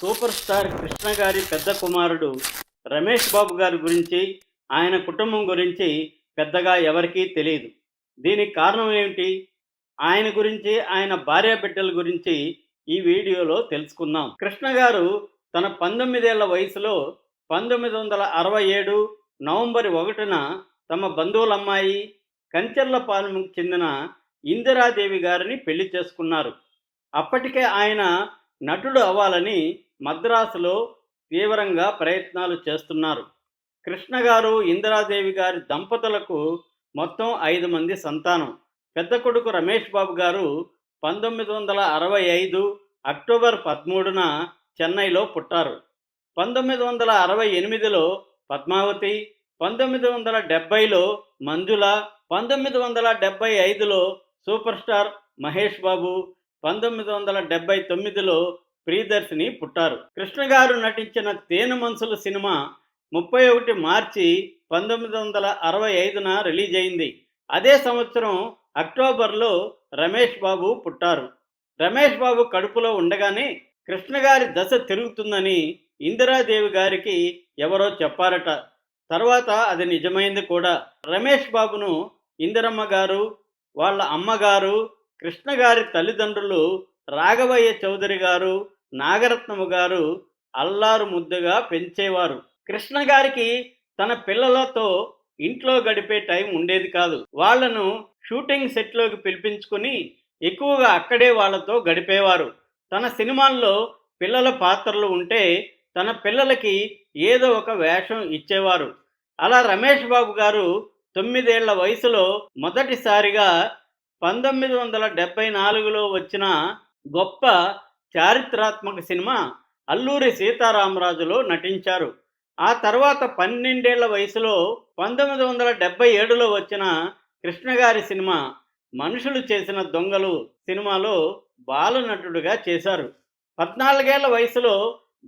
Super star Krishna గారి పెద్ద కుమారుడు రమేష్ బాబు గారి గురించి, ఆయన కుటుంబం గురించి పెద్దగా ఎవరికీ తెలియదు. దీనికి కారణం ఏమిటి? ఆయన గురించి, ఆయన భార్య బిడ్డల గురించి ఈ వీడియోలో తెలుసుకుందాం. కృష్ణ గారు తన 19 ఏళ్ల వయసులో 1967 నవంబర్ 1న తమ బంధువులమ్మాయి కంచెర్లపాలెంకు చెందిన ఇందిరాదేవి గారిని పెళ్లి చేసుకున్నారు. అప్పటికే ఆయన నటుడు అవ్వాలని మద్రాసులో తీవ్రంగా ప్రయత్నాలు చేస్తున్నారు. కృష్ణ గారు, ఇందిరాదేవి గారి దంపతులకు మొత్తం 5 మంది సంతానం. పెద్ద కొడుకు రమేష్ బాబు గారు 1965 అక్టోబర్ 13న చెన్నైలో పుట్టారు. 1968లో పద్మావతి, 1970లో మంజుల, 1975లో సూపర్ స్టార్ మహేష్ బాబు, 1979లో ప్రియదర్శిని పుట్టారు. కృష్ణ గారు నటించిన తేనె మనసులు సినిమా 31 మార్చి 1965న రిలీజ్ అయింది. అదే సంవత్సరం అక్టోబర్లో రమేష్ బాబు పుట్టారు. రమేష్ బాబు కడుపులో ఉండగానే కృష్ణ గారి దశ తిరుగుతుందని ఇందిరాదేవి గారికి ఎవరో చెప్పారట. తర్వాత అది నిజమైంది కూడా. రమేష్ బాబును ఇందిరమ్మ గారు, వాళ్ళ అమ్మగారు, కృష్ణ గారి తల్లిదండ్రులు రాఘవయ్య చౌదరి గారు, నాగరత్నము గారు అల్లారు ముద్దుగా పెంచేవారు. కృష్ణ గారికి తన పిల్లలతో ఇంట్లో గడిపే టైం ఉండేది కాదు. వాళ్లను షూటింగ్ సెట్లోకి పిలిపించుకుని ఎక్కువగా అక్కడే వాళ్ళతో గడిపేవారు. తన సినిమాల్లో పిల్లల పాత్రలు ఉంటే తన పిల్లలకి ఏదో ఒక వేషం ఇచ్చేవారు. అలా రమేష్ బాబు గారు 9 ఏళ్ల వయసులో మొదటిసారిగా 1974లో వచ్చిన గొప్ప చారిత్రాత్మక సినిమా అల్లూరి సీతారామరాజులో నటించారు. ఆ తర్వాత 12 ఏళ్ల వయసులో 1977లో వచ్చిన కృష్ణ గారి సినిమా మనుషులు చేసిన దొంగలు సినిమాలో బాలనటుడుగా చేశారు. 14 ఏళ్ల వయసులో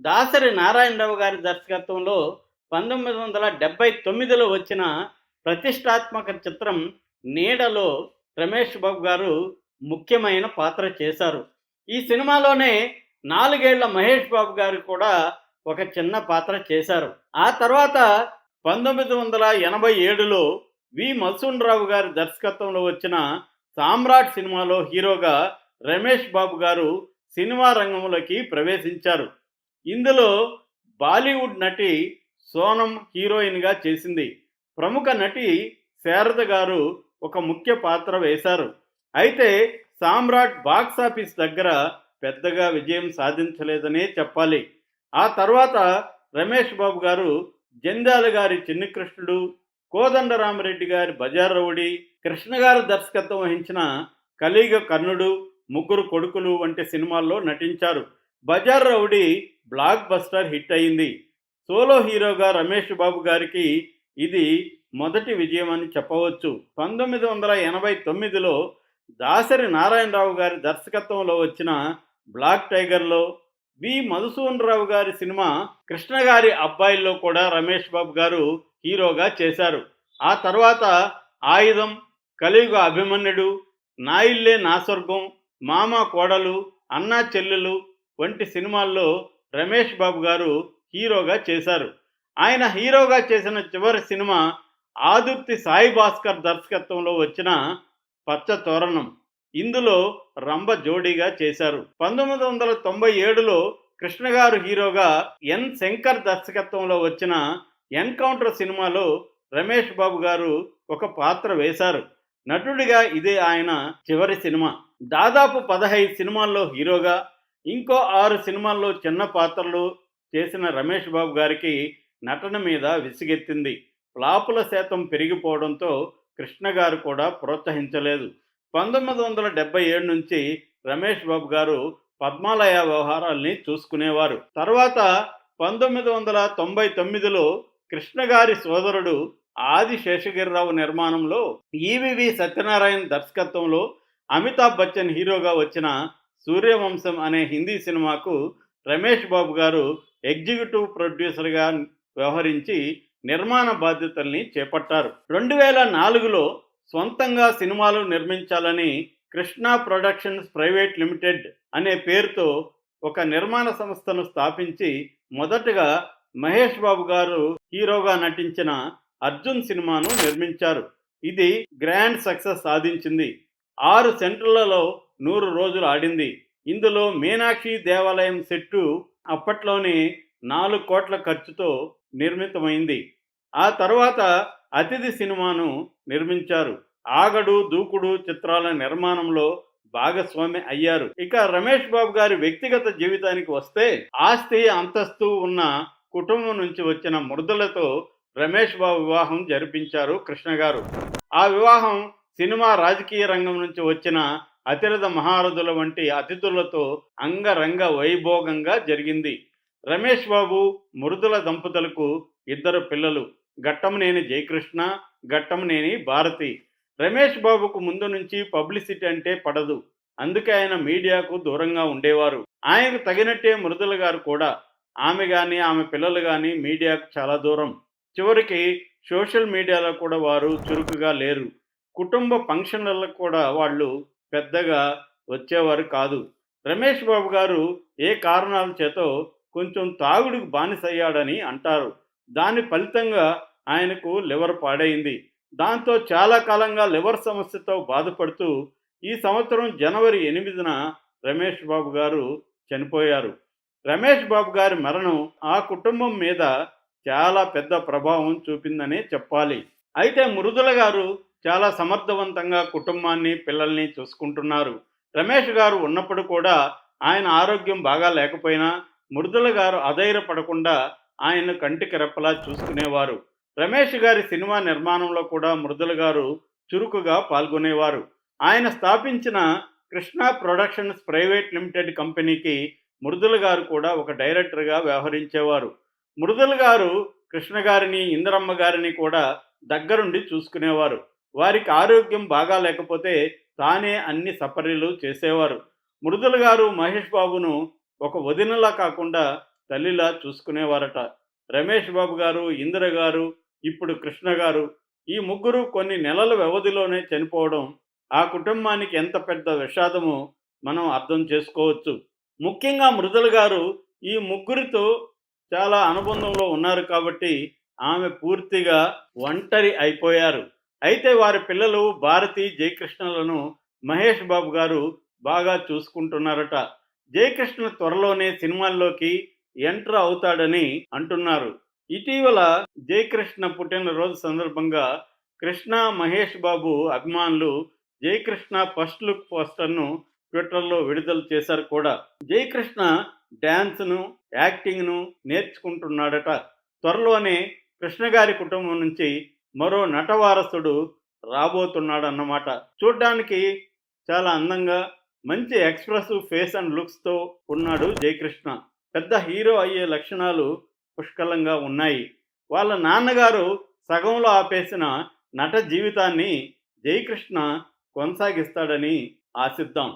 దాసరి నారాయణరావు గారి దర్శకత్వంలో 1979లో వచ్చిన ప్రతిష్టాత్మక చిత్రం నీడలో రమేష్ బాబు గారు ముఖ్యమైన పాత్ర చేశారు. ఈ సినిమాలోనే 4 ఏళ్ల మహేష్ బాబు గారు కూడా ఒక చిన్న పాత్ర చేశారు. ఆ తర్వాత 1987లో వి మధుసూదనరావు గారి దర్శకత్వంలో వచ్చిన సామ్రాట్ సినిమాలో హీరోగా రమేష్ బాబు గారు సినిమా రంగంలోకి ప్రవేశించారు. ఇందులో బాలీవుడ్ నటి సోనం హీరోయిన్గా చేసింది. ప్రముఖ నటి శారద గారు ఒక ముఖ్య పాత్ర వేశారు. అయితే సామ్రాట్ బాక్సాఫీస్ దగ్గర పెద్దగా విజయం సాధించలేదనే చెప్పాలి. ఆ తర్వాత రమేష్ బాబు గారు జంధ్యాల గారి చిన్ని కృష్ణుడు, కోదండరామరెడ్డి గారి బజార్ రౌడీ, కృష్ణ గారు దర్శకత్వం వహించిన కలియుగ కర్ణుడు, ముగ్గురు కొడుకులు వంటి సినిమాల్లో నటించారు. Bazaar Rowdy blockbuster hit అయింది. సోలో హీరోగా రమేష్ బాబు గారికి ఇది మొదటి విజయం అని చెప్పవచ్చు. 1989లో దాసరి నారాయణరావు గారి దర్శకత్వంలో వచ్చిన బ్లాక్ టైగర్లో, వి మధుసూదనరావు గారి సినిమా కృష్ణ గారి అబ్బాయిల్లో కూడా రమేష్ బాబు గారు హీరోగా చేశారు. ఆ తర్వాత ఆయుధం, కలియుగ అభిమన్యుడు, నా ఇల్లే నా స్వర్గం, మామ కోడలు, అన్నా చెల్లెలు వంటి సినిమాల్లో రమేష్ బాబు గారు హీరోగా చేశారు. ఆయన హీరోగా చేసిన చివరి సినిమా ఆదుర్తి సాయి భాస్కర్ దర్శకత్వంలో వచ్చిన పచ్చ తోరణం. ఇందులో రంభ జోడీగా చేశారు. 1997లో కృష్ణ గారు హీరోగా ఎన్ శంకర్ దర్శకత్వంలో వచ్చిన ఎన్కౌంటర్ సినిమాలో రమేష్ బాబు గారు ఒక పాత్ర వేశారు. నటుడిగా ఇదే ఆయన చివరి సినిమా. దాదాపు 15 సినిమాల్లో హీరోగా, ఇంకో 6 సినిమాల్లో చిన్న పాత్రలు చేసిన రమేష్ బాబు గారికి నటన మీద విసిగెత్తింది. ఫ్లాపుల శాతం పెరిగిపోవడంతో కృష్ణ గారు కూడా ప్రోత్సహించలేదు. 1977 నుంచి రమేష్ బాబు గారు పద్మాలయ వ్యవహారాల్ని చూసుకునేవారు. తర్వాత 1999లో కృష్ణ గారి సోదరుడు ఆది శేషగిరిరావు నిర్మాణంలో ఈవివి సత్యనారాయణ దర్శకత్వంలో అమితాబ్ బచ్చన్ హీరోగా వచ్చిన సూర్యవంశం అనే హిందీ సినిమాకు రమేష్ బాబు గారు ఎగ్జిక్యూటివ్ ప్రొడ్యూసర్గా వ్యవహరించి నిర్మాణ బాధ్యతల్ని చేపట్టారు. 2004లో సొంతంగా సినిమాలు నిర్మించాలని కృష్ణ ప్రొడక్షన్స్ ప్రైవేట్ లిమిటెడ్ అనే పేరుతో ఒక నిర్మాణ సంస్థను స్థాపించి మొదటగా మహేష్ బాబు గారు హీరోగా నటించిన అర్జున్ సినిమాను నిర్మించారు. ఇది గ్రాండ్ సక్సెస్ సాధించింది. 6 సెంటర్లలో 100 రోజులు ఆడింది. ఇందులో మీనాక్షి దేవాలయం సెట్టు అప్పట్లోనే 4 కోట్ల ఖర్చుతో నిర్మితమైంది. ఆ తర్వాత అతిథి సినిమాను నిర్మించారు. ఆగడు దూకుడు చిత్రాల నిర్మాణంలో భాగస్వామి అయ్యారు. ఇక రమేష్ బాబు గారి వ్యక్తిగత జీవితానికి వస్తే, ఆస్తి అంతస్తు ఉన్న కుటుంబం నుంచి వచ్చిన మృదులతో రమేష్ బాబు వివాహం జరిపించారు కృష్ణ గారు. ఆ వివాహం సినిమా రాజకీయ రంగం నుంచి వచ్చిన అతిరథ మహారథుల వంటి అతిథులతో అంగరంగ వైభోగంగా జరిగింది. రమేష్ బాబు మృదుల దంపతులకు 2 పిల్లలు, ఘట్టమనేని జయకృష్ణ, ఘట్టమనేని భారతి. రమేష్ బాబుకు ముందు నుంచి పబ్లిసిటీ అంటే పడదు. అందుకే ఆయన మీడియాకు దూరంగా ఉండేవారు. ఆయనకు తగినట్టే మృదుల గారు కూడా. ఆమె కానీ ఆమె పిల్లలు కానీ మీడియాకు చాలా దూరం. చివరికి సోషల్ మీడియాలో కూడా వారు చురుకుగా లేరు. కుటుంబ ఫంక్షన్లకు కూడా వాళ్ళు పెద్దగా వచ్చేవారు కాదు. రమేష్ బాబు గారు ఏ కారణాల చేతో కొంచెం తాగుడుకు బానిసయ్యాడని అంటారు. దాని ఫలితంగా ఆయనకు లివర్ పాడైంది. దాంతో చాలా కాలంగా లివర్ సమస్యతో బాధపడుతూ ఈ సంవత్సరం జనవరి 8న రమేష్ బాబు గారు చనిపోయారు. రమేష్ బాబు గారి మరణం ఆ కుటుంబం మీద చాలా పెద్ద ప్రభావం చూపిందనే చెప్పాలి. అయితే మృదుల గారు చాలా సమర్థవంతంగా కుటుంబాన్ని పిల్లల్ని చూసుకుంటున్నారు. రమేష్ గారు ఉన్నప్పుడు కూడా ఆయన ఆరోగ్యం బాగా లేకపోయినా మృదుల గారు అధైర్యపడకుండా ఆయన కంటికి రెప్పలా చూసుకునేవారు. రమేష్ గారి సినిమా నిర్మాణంలో కూడా మృదుల గారు చురుకుగా పాల్గొనేవారు. ఆయన స్థాపించిన కృష్ణ ప్రొడక్షన్స్ ప్రైవేట్ లిమిటెడ్ కంపెనీకి మృదుల గారు కూడా ఒక డైరెక్టర్గా వ్యవహరించేవారు. మృదుల గారు కృష్ణ గారిని, ఇందిరమ్మ గారిని కూడా దగ్గరుండి చూసుకునేవారు. వారికి ఆరోగ్యం బాగా లేకపోతే తానే అన్ని సపర్యలు చేసేవారు. మృదుల గారు మహేష్ బాబును ఒక వదినలా కాకుండా తల్లిలా చూసుకునేవారట. రమేష్ బాబు గారు, ఇందిర గారు, ఇప్పుడు కృష్ణ గారు, ఈ ముగ్గురు కొన్ని నెలల వ్యవధిలోనే చనిపోవడం ఆ కుటుంబానికి ఎంత పెద్ద విషాదమో మనం అర్థం చేసుకోవచ్చు. ముఖ్యంగా మృదుల గారు ఈ ముగ్గురితో చాలా అనుబంధంలో ఉన్నారు కాబట్టి ఆమె పూర్తిగా ఒంటరి అయిపోయారు. అయితే వారి పిల్లలు భారతి, జయకృష్ణలను మహేష్ బాబు గారు బాగా చూసుకుంటున్నారట. జయకృష్ణ త్వరలోనే సినిమాల్లోకి ఎంటర్ అవుతాడని అంటున్నారు. ఇటీవల జయకృష్ణ పుట్టినరోజు సందర్భంగా కృష్ణ, మహేష్ బాబు అభిమానులు జయకృష్ణ ఫస్ట్ లుక్ పోస్టర్ను ట్విట్టర్లో విడుదల చేశారు కూడా. జయకృష్ణ డ్యాన్స్ను, యాక్టింగ్ను నేర్చుకుంటున్నాడట. త్వరలోనే కృష్ణ గారి కుటుంబం నుంచి మరో నటవారసుడు రాబోతున్నాడన్నమాట. చూడ్డానికి చాలా అందంగా, మంచి ఎక్స్ప్రెసివ్ ఫేస్ అండ్ లుక్స్తో ఉన్నాడు జయకృష్ణ. పెద్ద హీరో అయ్యే లక్షణాలు పుష్కలంగా ఉన్నాయి. వాళ్ళ నాన్నగారు సగంలో ఆపేసిన నట జీవితాన్ని జయకృష్ణ కొనసాగిస్తాడని ఆశిద్దాం.